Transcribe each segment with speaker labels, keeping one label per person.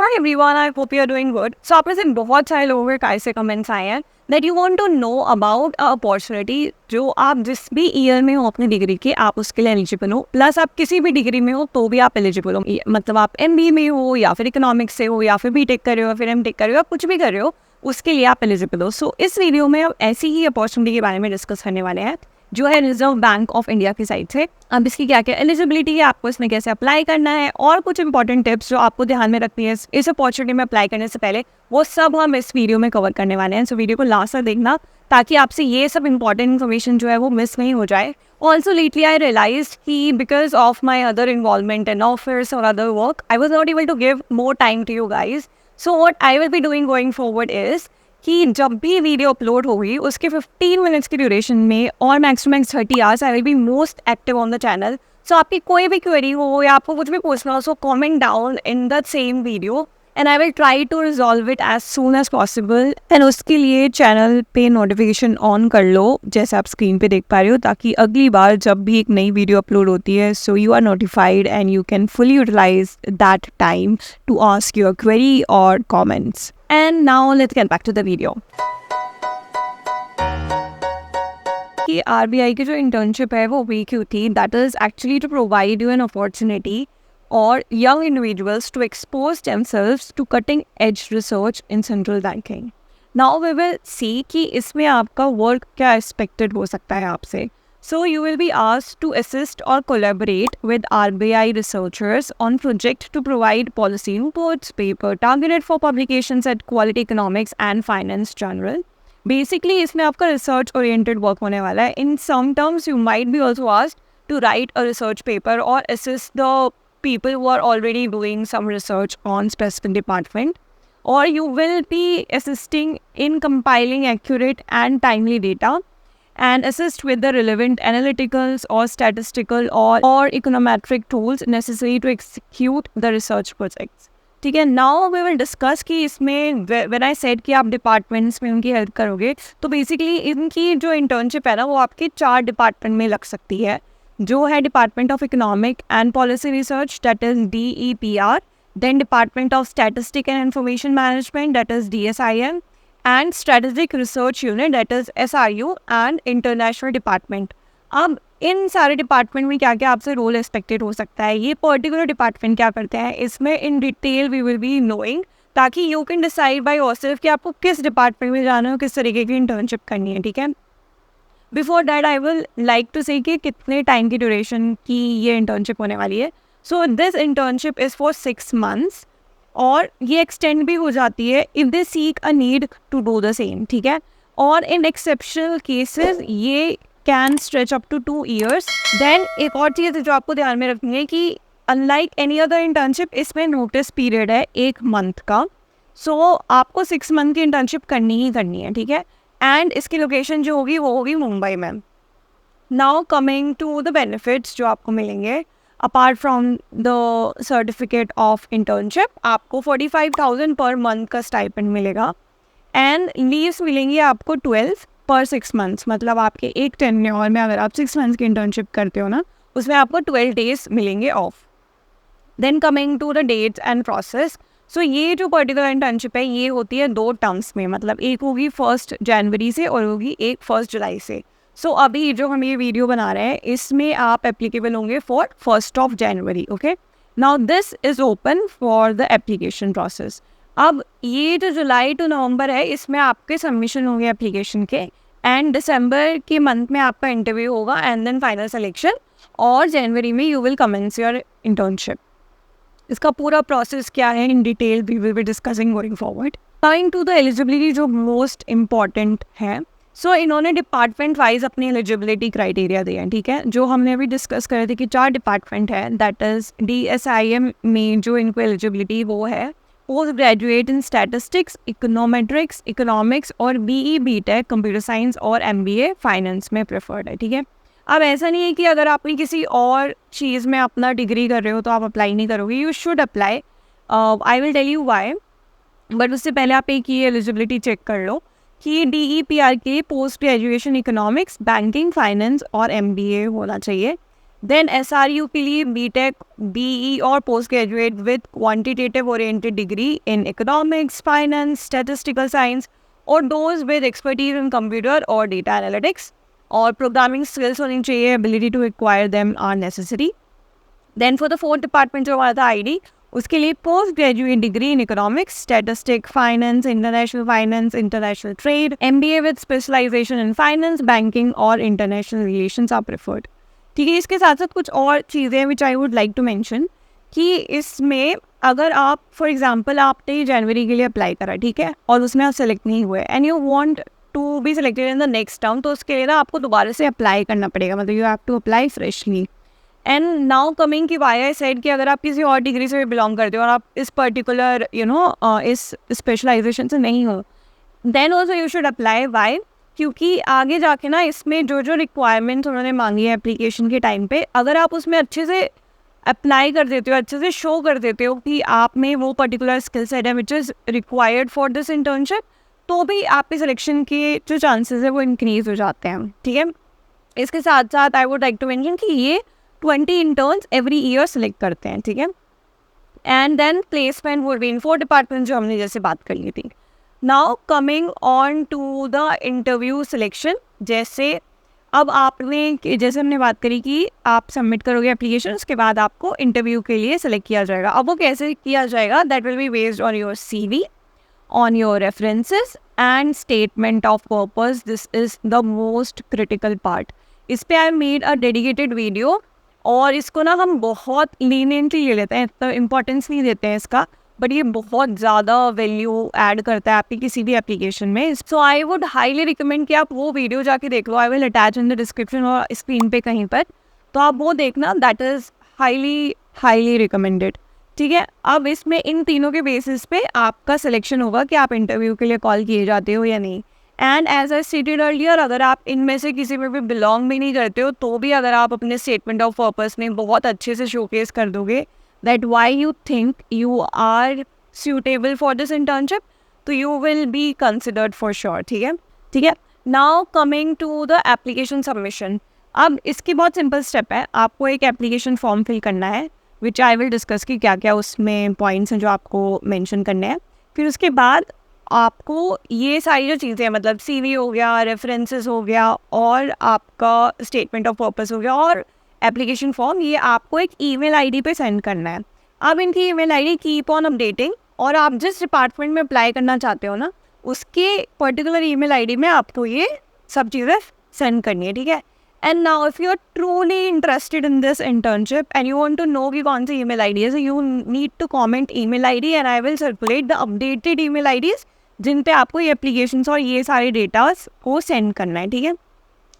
Speaker 1: Hi everyone, I hope you are doing good. So आप में से बहुत सारे लोगों के कैसे कमेंट्स आए हैं that you want to know about a opportunity जो आप जिस भी ईयर में हो अपनी डिग्री के, आप उसके लिए एलिजिबल हो। प्लस आप किसी भी डिग्री में हो तो भी आप एलिजिबल हो, मतलब आप एमबीए में हो या फिर इकोनॉमिक्स से हो या फिर बीटेक कर रहे हो या फिर एमटेक कर रहे हो, आप कुछ भी कर रहे हो, उसके लिए आप एलिजिबल हो। सो इस वीडियो में हम ऐसी ही अपॉर्चुनिटी के बारे में डिस्कस करने वाले हैं जो है रिजर्व बैंक ऑफ इंडिया की साइड से। अब इसकी क्या क्या एलिजिबिलिटी है, आपको इसमें कैसे अप्लाई करना है और कुछ इंपॉर्टेंट टिप्स जो आपको ध्यान में रखनी है इस अपॉर्चुनिटी में अप्लाई करने से पहले, वो सब हम इस वीडियो में कवर करने वाले हैं। सो वीडियो को लास्ट तक देखना ताकि आपसे ये सब इंपॉर्टेंट इन्फॉर्मेशन जो है वो मिस नहीं हो जाए। ऑल्सो लेटली आई रियलाइज कि because of my other involvement in office और other work, I was not able to give more time to you guys. So what I will be doing going forward is कि जब भी video upload होगी उसके 15 minutes की duration में और maximum 30 hours I will be most active on the channel. So आपकी कोई भी क्वेरी हो या आपको कुछ भी पूछना हो, so comment down in the same video and I will try to resolve it as soon as possible. And उसके लिए चैनल पे नोटिफिकेशन ऑन कर लो जैसे आप स्क्रीन पे देख पा रहे हो, ताकि अगली बार जब भी एक नई वीडियो अपलोड होती है so you are notified and you can fully utilize that time to ask your query और comments. And now let's get back to the video. कि RBI की जो इंटर्नशिप है वो वीक हुई थी, that is actually to provide you an opportunity और young individuals to expose themselves to cutting edge research in central banking. Now we will see कि इसमें आपका वर्क क्या एक्सपेक्टेड हो सकता है आपसे. So you will be asked to assist or collaborate with RBI researchers on project to provide policy inputs, paper targeted for publications at Quality Economics and Finance Journal. Basically इसमें आपका research oriented work होने वाला है. In some terms you might be also asked to write a research paper or assist the people who are already doing some research on specific department, or you will be assisting in compiling accurate and timely data and assist with the relevant analyticals or statistical or econometric tools necessary to execute the research projects. ठीक है, now we will discuss कि इसमें when I said कि आप departments में उनकी help करोगे, तो बेसिकली इनकी जो इंटर्नशिप है ना वो आपके 4 डिपार्टमेंट में लग सकती है, जो है department of economic and policy research that is DEPR, then department of statistic and information management that is DSIM, and Strategic Research Unit that is SRU and International Department. अब इन सारे डिपार्टमेंट में क्या क्या आपसे रोल एक्सपेक्टेड हो सकता है, ये पर्टिकुलर डिपार्टमेंट क्या करते हैं, इसमें in detail we will be knowing, ताकि you can decide by yourself कि आपको किस डिपार्टमेंट में जाना है, किस तरीके की इंटर्नशिप करनी है. ठीक है, before that I will like to say कि कितने टाइम की ड्यूरेशन की ये इंटर्नशिप होने वाली है. So this internship is for 6 months और ये एक्सटेंड भी हो जाती है if they seek a need to do the same. ठीक है, और इन एक्सेप्शनल केसेस ये can stretch up to 2 years. Then एक और चीज़ जो आपको ध्यान में रखनी है कि अनलाइक एनी अदर इंटर्नशिप इसमें नोटिस पीरियड है 1 month का. सो आपको 6 month की इंटर्नशिप करनी ही करनी है. ठीक है, एंड इसकी लोकेशन जो होगी वो होगी मुंबई में. Now coming to the benefits जो आपको मिलेंगे apart from the certificate of internship, आपको 45,000 पर मंथ का स्टाइपेंड मिलेगा एंड लीव्स मिलेंगी आपको 12 पर 6 months. मतलब आपके एक टेन्योर में अगर आप 6 months की इंटर्नशिप करते हो ना, उसमें आपको 12 days मिलेंगे off. Then coming to the dates and process, so ये जो पर्टिकुलर इंटर्नशिप है ये होती है 2 टर्म्स में, मतलब एक होगी 1 January से और होगी एक 1 July से. सो अभी जो हम ये वीडियो बना रहे हैं इसमें आप एप्लीकेबल होंगे for 1 January. Okay, now this is open for the application process. अब ये जो जुलाई टू नवंबर है इसमें आपके सबमिशन होंगे एप्लीकेशन के, एंड दिसंबर के मंथ में आपका इंटरव्यू होगा एंड देन फाइनल सिलेक्शन, और जनवरी में you will commence your internship. इसका पूरा प्रोसेस क्या है in detail we will be discussing going forward. Coming to the eligibility जो मोस्ट इम्पॉर्टेंट है, सो इन्होंने डिपार्टमेंट वाइज अपनी एलिजिबिलिटी क्राइटेरिया दिए हैं. ठीक है, जो हमने अभी डिस्कस करे थे कि 4 डिपार्टमेंट है, दैट इज़ DSIM में जो इनको एलिजिबिलिटी वो है post graduate in statistics, econometrics, economics और BE BTech कंप्यूटर साइंस और MBA फाइनेंस में प्रेफर्ड है. ठीक है, अब ऐसा नहीं है कि अगर आपने किसी और चीज़ में अपना डिग्री कर रहे हो तो आप अप्लाई नहीं करोगे, you should apply. I will tell you why, but उससे पहले आप एक ये एलिजिबिलिटी चेक कर लो कि DEPR के post graduation economics, banking, finance और MBA होना चाहिए. देन SRU के लिए BTech, BE और post graduate with quantitative oriented degree in economics, finance, statistical science और those with expertise in computer और डेटा एनालिटिक्स, और प्रोग्रामिंग स्किल्स होनी चाहिए, ability to acquire them are necessary. Then for the fourth department जो हमारा था ID, उसके लिए post graduate degree in economics, statistic, finance, international trade, MBA with specialization in finance, banking और international relations are preferred. ठीक है, इसके साथ साथ कुछ और चीज़ें which I would like to mention कि इसमें अगर आप फॉर एग्जांपल आपने जनवरी के लिए अप्लाई करा, ठीक है, और उसमें आप सेलेक्ट नहीं हुए and you want to be selected in the next term, तो उसके लिए ना आपको दोबारा से अप्लाई करना पड़ेगा, मतलब you have to apply freshly. And now coming कि वाई आई सेड कि अगर आप किसी और डिग्री से बिलोंग करते हो और आप इस पर्टिकुलर इस स्पेशलाइजेशन से नहीं हो, then also you should apply. Why? क्योंकि आगे जाके ना इसमें जो जो रिक्वायरमेंट्स उन्होंने मांगी है एप्लीकेशन के टाइम पे, अगर आप उसमें अच्छे से अप्लाई कर देते हो, अच्छे से शो कर देते हो कि आप में वो पर्टिकुलर स्किल सेट है which is required for this internship, तो भी आपके सिलेक्शन के जो चांसेस है वो इंक्रीज हो जाते हैं। ठीक है, इसके साथ साथ I would like to mention कि ये 20 इंटर्न्स एवरी ईयर सेलेक्ट करते हैं। ठीक है, and then placement would be in 4 department जो हमने जैसे बात कर ली थी। Now coming on to the interview selection, जैसे अब आपने जैसे हमने बात करी कि आप सबमिट करोगे एप्लीकेशन, उसके बाद आपको इंटरव्यू के लिए सेलेक्ट किया जाएगा। अब वो कैसे किया जाएगा? That will be based on your CV, on your references and statement of purpose. This is the most critical part. इस पे I made a dedicated video और इसको ना हम बहुत लीनियंटली ले लेते हैं, तो इम्पोर्टेंस नहीं देते हैं इसका, बट ये बहुत ज़्यादा वैल्यू ऐड करता है आपकी किसी भी एप्लीकेशन में। So I would highly recommend कि आप वो वीडियो जाके देख लो। I will attach in the description और स्क्रीन पे कहीं पर, तो आप वो देखना, दैट इज़ हाईली रिकमेंडेड। ठीक है, अब इसमें इन तीनों के बेसिस पे आपका सिलेक्शन होगा कि आप इंटरव्यू के लिए कॉल किए जाते हो या नहीं। And as I stated earlier, अगर आप इनमें से किसी में भी बिलोंग भी नहीं करते हो, तो भी अगर आप अपने स्टेटमेंट ऑफ पर्पस में बहुत अच्छे से शोकेस कर दोगे that why you think you are suitable for this internship, तो you will be considered for sure. ठीक है, now coming to the application submission. अब इसकी बहुत सिंपल स्टेप है, आपको एक एप्लीकेशन फॉर्म फिल करना है, विच आई विल डिस्कस कि क्या क्या उसमें पॉइंट्स हैं जो आपको मेंशन करने हैं। फिर उसके बाद आपको ये सारी जो चीज़ें हैं, मतलब CV हो गया, रेफरेंसेस हो गया और आपका स्टेटमेंट ऑफ पर्पस हो गया और एप्लीकेशन फॉर्म, ये आपको एक ईमेल आईडी पे सेंड करना है। अब इनकी email ID keep on updating, और आप जिस डिपार्टमेंट में अप्लाई करना चाहते हो ना, उसके पर्टिकुलर ईमेल आईडी में आपको ये सब चीज़ें सेंड करनी है। ठीक है, and now if you are truly interested in this internship and you want to know कि कौन सी ईमेल आईडी है, so you need to comment email ID and I will circulate the updated email IDs जिन पे आपको ये applications और ये सारे डेटास को सेंड करना है। ठीक है,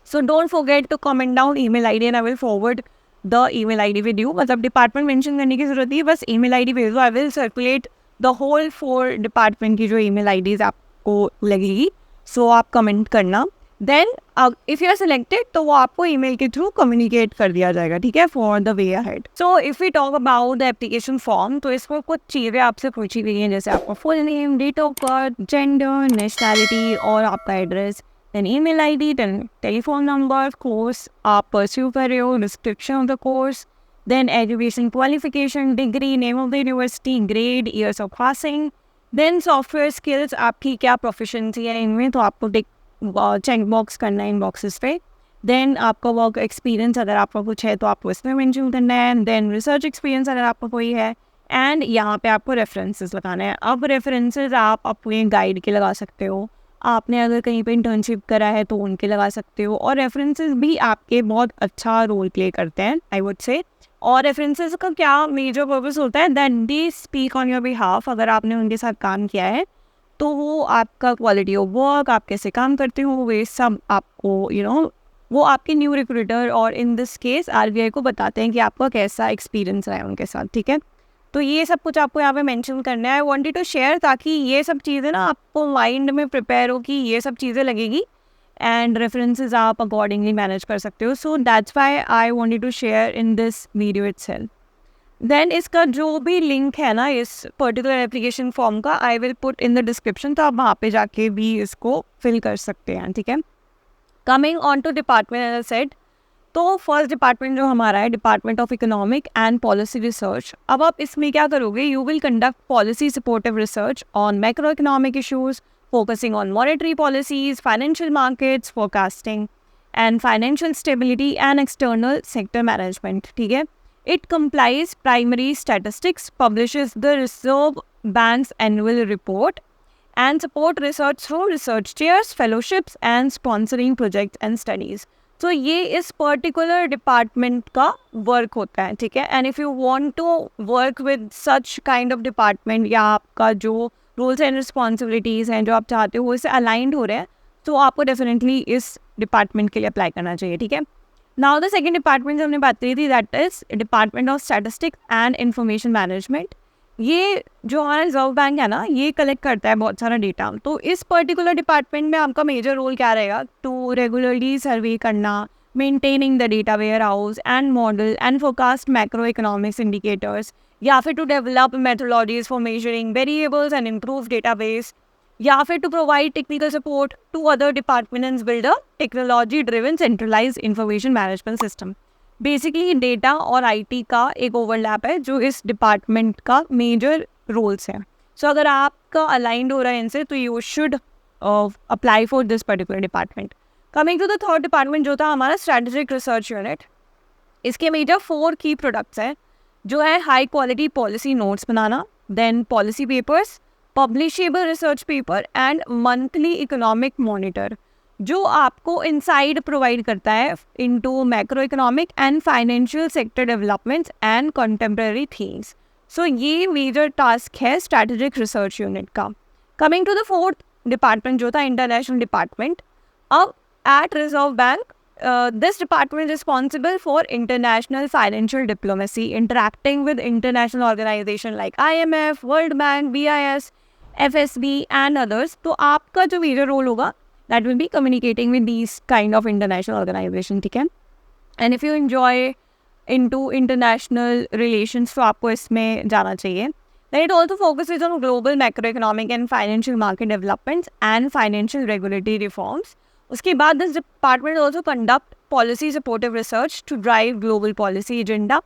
Speaker 1: so don't forget to comment down email ID and I will forward the email ID with you. मतलब डिपार्टमेंट मेंशन करने की जरूरत नहीं है, बस ईमेल आईडी भेज दो। I will circulate the whole 4 department की जो ईमेल आईडीज आपको लगेगी, सो आप कमेंट करना। Then if you are selected तो वो आपको ईमेल के थ्रू कम्युनिकेट कर दिया जाएगा। ठीक है, for the way ahead. So if we talk about the application form, तो इसमें कुछ चीज़ें आपसे पूछी गई हैं, जैसे आपका full name, date of birth, gender, nationality और आपका address, then email ID, then telephone number, course आप परस्यू कर रहे हो, description of the course, then education qualification, degree, name of the university, grade, years of passing, then software skills, आपकी क्या proficiency है इनमें, तो आपको चेक बॉक्स करना है इन बॉक्सेस पे। देन आपका वर्क एक्सपीरियंस अगर आपका कुछ है तो आपको इसमें मेंशन करना है। देन रिसर्च एक्सपीरियंस अगर आपका कोई है, एंड यहाँ पे आपको रेफरेंसेस लगाना है। अब रेफरेंसेस आप अपने गाइड के लगा सकते हो, आपने अगर कहीं पे इंटर्नशिप करा है तो उनके लगा सकते हो, और रेफरेंसेस भी आपके बहुत अच्छा रोल प्ले करते हैं आई वुड से। और रेफरेंसेस का क्या मेजर पर्पस होता है, that they speak on your behalf. अगर आपने उनके साथ काम किया है तो वो आपका क्वालिटी ऑफ वर्क, आप कैसे काम करते हो, वे सब आपको वो आपके न्यू रिक्रूटर और इन दिस केस RBI को बताते हैं कि आपका कैसा एक्सपीरियंस रहा है उनके साथ। ठीक है, तो ये सब कुछ आपको यहाँ पे मेंशन करना है। आई वांटेड टू शेयर ताकि ये सब चीज़ें ना आपको माइंड में प्रिपेयर हो कि ये सब चीज़ें लगेगी, एंड रेफरेंसेस आप अकॉर्डिंगली मैनेज कर सकते हो। So that's why I wanted to share in this video itself. Then इसका जो भी लिंक है ना इस पर्टिकुलर एप्लीकेशन फॉर्म का, आई will put in the description, तो आप वहाँ पे जाके भी इसको फिल कर सकते हैं। ठीक है, coming on to department as I said, तो फर्स्ट डिपार्टमेंट जो हमारा है, department of economic and policy research. अब आप इसमें क्या करोगे, you will conduct policy supportive research on macro economic issues, focusing on monetary policies, financial markets, forecasting and financial stability and external sector management. ठीक है, it complies primary statistics, publishes the Reserve Bank's annual report and support research through research chairs, fellowships and sponsoring projects and studies. तो ये इस particular department का work होता है। ठीक है, and if you want to work with such kind of department, या आपका जो रूल्स एंड रिस्पॉन्सिबिलिटीज़ हैं जो आप चाहते हो वो इससे अलाइंड हो रहे हैं, तो आपको डेफिनेटली इस डिपार्टमेंट के लिए अप्लाई करना चाहिए। ठीक है, नाउ द सेकेंड डिपार्टमेंट जो हमने बात करी थी, that is department of statistics and information management. ये जो हमारा रिजर्व बैंक है ना, ये कलेक्ट करता है बहुत सारा डेटा। तो इस पर्टिकुलर डिपार्टमेंट में आपका मेजर रोल क्या रहेगा, टू रेगुलरली सर्वे करना, maintaining the data warehouse and model and forecast macro economics indicators, या फिर to develop methodologies for measuring variables and improve database, या फिर to provide technical support to other departments, build a technology driven centralized information management system. Basically data और IT का एक overlap है जो इस डिपार्टमेंट का मेजर रोल्स है। सो अगर आपका अलाइंड हो रहा है इनसे, तो you should apply for this particular department. Coming to the third department जो था हमारा स्ट्रेटेजिक रिसर्च यूनिट। इसके मेजर 4 की प्रोडक्ट्स हैं, जो है हाई क्वालिटी पॉलिसी नोट्स बनाना, then policy papers, publishable research paper and monthly economic monitor, जो आपको इनसाइड प्रोवाइड करता है into macro economic and financial sector developments and contemporary themes. So ये मेजर टास्क है स्ट्रैटेजिक रिसर्च यूनिट का। Coming to the fourth department जो था international department. अब at Reserve Bank, this department is responsible for international financial diplomacy, interacting with international organizations like IMF, World Bank, BIS, FSB and others. तो आपका जो major role होगा, that will be communicating with these kind of international organizations. ठीक है, and if you enjoy into international relations, तो आपको इसमें जाना चाहिए। Then it also focuses on global macroeconomic and financial market developments and financial regulatory reforms. उसके बाद this department also conduct policy supportive research to drive global policy agenda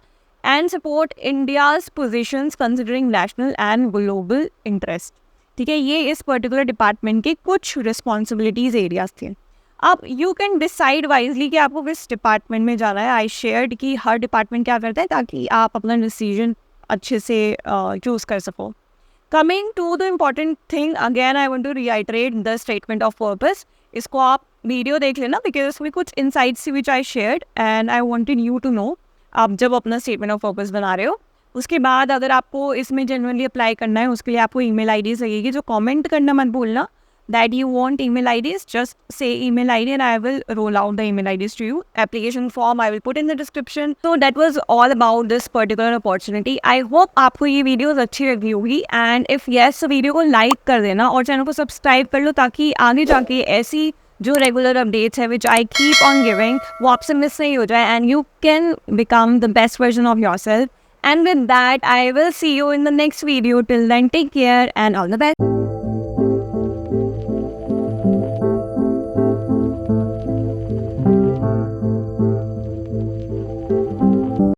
Speaker 1: and support India's positions considering national and global interest. ठीक है, ये इस particular department के कुछ responsibilities areas थे। अब यू कैन डिसाइड वाइजली कि आपको किस डिपार्टमेंट में जाना है। आई शेयर्ड कि हर डिपार्टमेंट क्या करता है ताकि आप अपना डिसीजन अच्छे से चूज़ कर सको। Coming to the important thing, again I want to reiterate the statement of purpose. इसको आप वीडियो देख लेना, बिकॉज उसमें कुछ insights which I shared and I wanted you to know. आप जब अपना स्टेटमेंट ऑफ पर्पस बना रहे हो, उसके बाद अगर आपको इसमें जनरली अप्लाई करना है, उसके लिए आपको ईमेल आईडीज लगेगी। जो कमेंट करना मत भूलना that you want email IDs, just say email ID and I will roll out the email IDs to you. Application form I will put in the description. So that was all about this particular opportunity. I hope आपको ये videos अच्छी लगी होगी, and if yes तो video को like कर देना और चैनल को सब्सक्राइब कर लो, ताकि आगे जाके ऐसी जो रेगुलर अपडेट्स है विच आई कीप ऑन गिविंग, वो आपसे मिस नहीं हो जाए, and you can become the best version of your self. And with that, I will see you in the next video. Till then, take care and all the best.